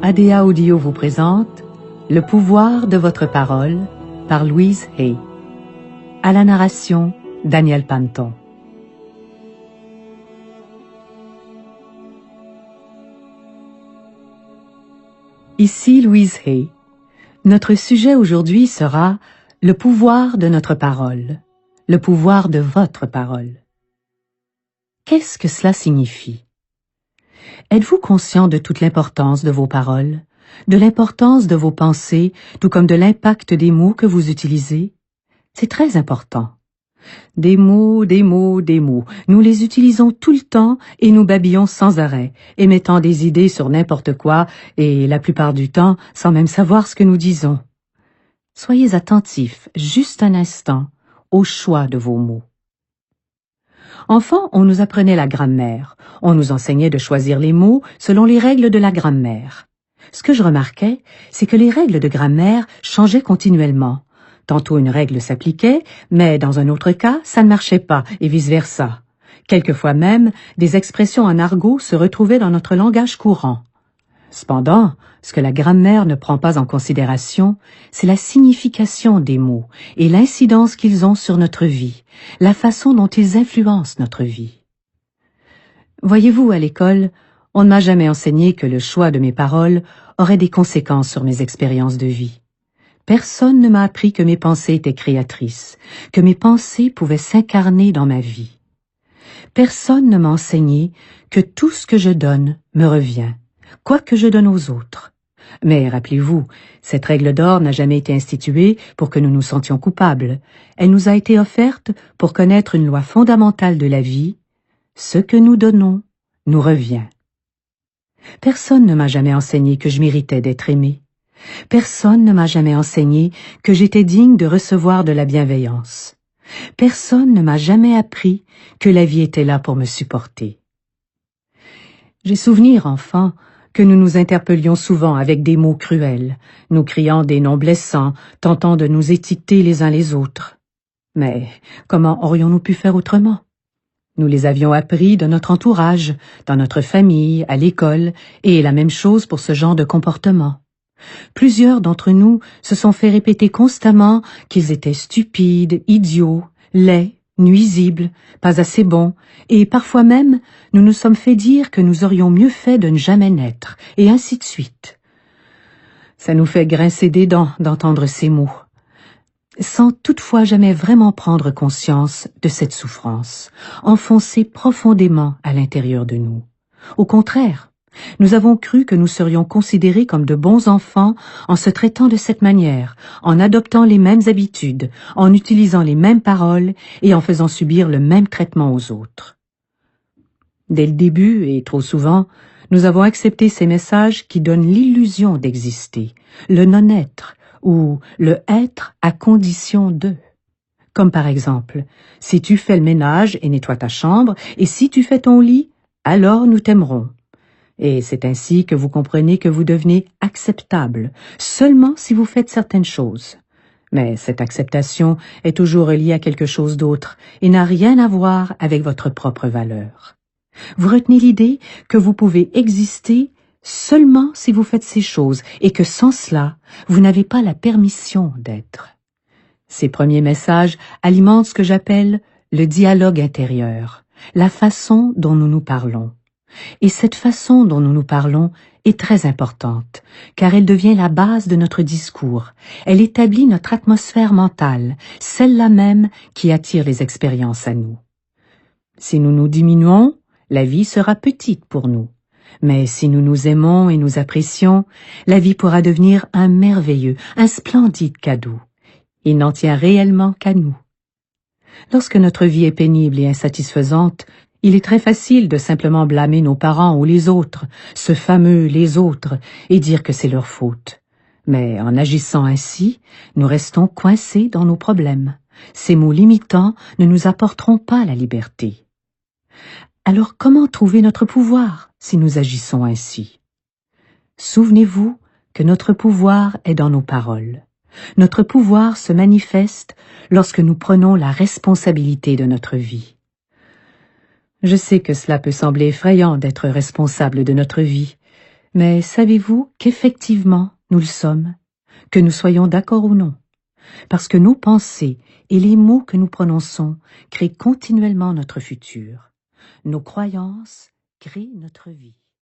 ADA Audio vous présente Le pouvoir de votre parole par Louise Hay. À la narration, Daniel Panton. Ici Louise Hay. Notre sujet aujourd'hui sera le pouvoir de notre parole, le pouvoir de votre parole. Qu'est-ce que cela signifie? Êtes-vous conscient de toute l'importance de vos paroles, de l'importance de vos pensées, tout comme de l'impact des mots que vous utilisez? C'est très important. Des mots, des mots, des mots. Nous les utilisons tout le temps et nous babillons sans arrêt, émettant des idées sur n'importe quoi et la plupart du temps sans même savoir ce que nous disons. Soyez attentifs, juste un instant, au choix de vos mots. Enfant, on nous apprenait la grammaire. On nous enseignait de choisir les mots selon les règles de la grammaire. Ce que je remarquais, c'est que les règles de grammaire changeaient continuellement. Tantôt une règle s'appliquait, mais dans un autre cas, ça ne marchait pas, et vice-versa. Quelquefois même, des expressions en argot se retrouvaient dans notre langage courant. Cependant, ce que la grammaire ne prend pas en considération, c'est la signification des mots et l'incidence qu'ils ont sur notre vie, la façon dont ils influencent notre vie. Voyez-vous, à l'école, on ne m'a jamais enseigné que le choix de mes paroles aurait des conséquences sur mes expériences de vie. Personne ne m'a appris que mes pensées étaient créatrices, que mes pensées pouvaient s'incarner dans ma vie. Personne ne m'a enseigné que tout ce que je donne me revient, quoi que je donne aux autres. Mais rappelez-vous, cette règle d'or n'a jamais été instituée pour que nous nous sentions coupables. Elle nous a été offerte pour connaître une loi fondamentale de la vie. Ce que nous donnons nous revient. Personne ne m'a jamais enseigné que je méritais d'être aimé. Personne ne m'a jamais enseigné que j'étais digne de recevoir de la bienveillance. Personne ne m'a jamais appris que la vie était là pour me supporter. J'ai souvenir, enfant, que nous nous interpellions souvent avec des mots cruels, nous criant des noms blessants, tentant de nous étiqueter les uns les autres. Mais comment aurions-nous pu faire autrement? Nous les avions appris de notre entourage, dans notre famille, à l'école, et la même chose pour ce genre de comportement. Plusieurs d'entre nous se sont fait répéter constamment qu'ils étaient stupides, idiots, laids, nuisibles, pas assez bons, et parfois même nous nous sommes fait dire que nous aurions mieux fait de ne jamais naître, et ainsi de suite. Ça nous fait grincer des dents d'entendre ces mots, sans toutefois jamais vraiment prendre conscience de cette souffrance, enfoncée profondément à l'intérieur de nous. Au contraire, nous avons cru que nous serions considérés comme de bons enfants en se traitant de cette manière, en adoptant les mêmes habitudes, en utilisant les mêmes paroles et en faisant subir le même traitement aux autres. Dès le début, et trop souvent, nous avons accepté ces messages qui donnent l'illusion d'exister, le non-être ou le être à condition de. Comme par exemple, si tu fais le ménage et nettoies ta chambre, et si tu fais ton lit, alors nous t'aimerons. Et c'est ainsi que vous comprenez que vous devenez acceptable, seulement si vous faites certaines choses. Mais cette acceptation est toujours liée à quelque chose d'autre et n'a rien à voir avec votre propre valeur. Vous retenez l'idée que vous pouvez exister seulement si vous faites ces choses et que sans cela, vous n'avez pas la permission d'être. Ces premiers messages alimentent ce que j'appelle le dialogue intérieur, la façon dont nous nous parlons. Et cette façon dont nous nous parlons est très importante, car elle devient la base de notre discours. Elle établit notre atmosphère mentale, celle-là même qui attire les expériences à nous. Si nous nous diminuons, la vie sera petite pour nous. Mais si nous nous aimons et nous apprécions, la vie pourra devenir un merveilleux, un splendide cadeau. Il n'en tient réellement qu'à nous. Lorsque notre vie est pénible et insatisfaisante, il est très facile de simplement blâmer nos parents ou les autres, ce fameux « les autres », et dire que c'est leur faute. Mais en agissant ainsi, nous restons coincés dans nos problèmes. Ces mots limitants ne nous apporteront pas la liberté. Alors comment trouver notre pouvoir si nous agissons ainsi? Souvenez-vous que notre pouvoir est dans nos paroles. Notre pouvoir se manifeste lorsque nous prenons la responsabilité de notre vie. Je sais que cela peut sembler effrayant d'être responsable de notre vie, Mais savez-vous qu'effectivement nous le sommes, que nous soyons d'accord ou non? Parce que nos pensées et les mots que nous prononçons créent continuellement notre futur. Nos croyances créent notre vie.